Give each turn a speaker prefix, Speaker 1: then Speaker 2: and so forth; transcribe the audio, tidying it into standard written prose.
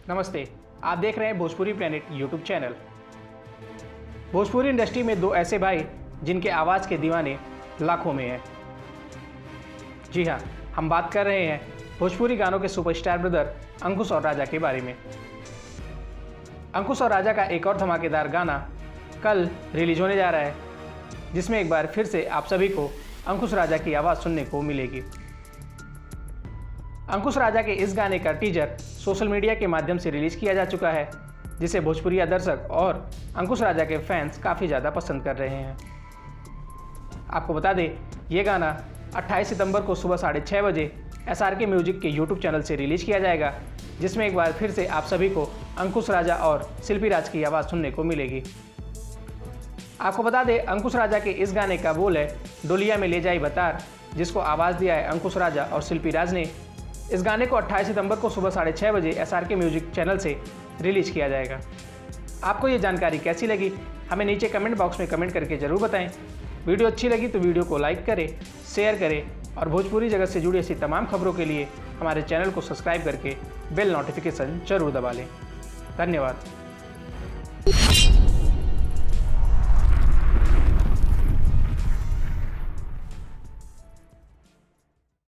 Speaker 1: नमस्ते, आप देख रहे हैं Bhojpuri planet YouTube channel. Bhojpuri industry में दो ऐसे भाई जिनके आवाज़ के दीवाने लाखों में हैं। जी हाँ, हम बात कर रहे हैं भोजपुरी गानों के सुपरस्टार ब्रदर अंकुश और राजा के बारे में। अंकुश और राजा का एक और धमाकेदार गाना कल रिलीज होने जा रहा है, जिसमें एक बार फिर से आप सभी को अंकुश राजा की आवाज़ सुनने को मिलेगी। अंकुश राजा के इस गाने का टीजर सोशल मीडिया के माध्यम से रिलीज किया जा चुका है, जिसे भोजपुरिया दर्शक और अंकुश राजा के फैंस काफ़ी ज़्यादा पसंद कर रहे हैं। आपको बता दें, ये गाना 28 सितंबर को सुबह 6:30 बजे SRK म्यूजिक के यूट्यूब चैनल से रिलीज किया जाएगा, जिसमें एक बार फिर से आप सभी को अंकुश राजा और शिल्पी राज की आवाज़ सुनने को मिलेगी। आपको बता दें, अंकुश राजा के इस गाने का बोल है डोलिया में ले जाई बतार, जिसको आवाज़ दिया है अंकुश राजा और शिल्पी राज ने। इस गाने को 28 सितंबर को सुबह 6:30 बजे SRK म्यूजिक चैनल से रिलीज किया जाएगा। आपको ये जानकारी कैसी लगी, हमें नीचे कमेंट बॉक्स में कमेंट करके ज़रूर बताएं। वीडियो अच्छी लगी तो वीडियो को लाइक करें, शेयर करें और भोजपुरी जगत से जुड़ी ऐसी तमाम खबरों के लिए हमारे चैनल को सब्सक्राइब करके बेल नोटिफिकेशन जरूर दबा लें। धन्यवाद।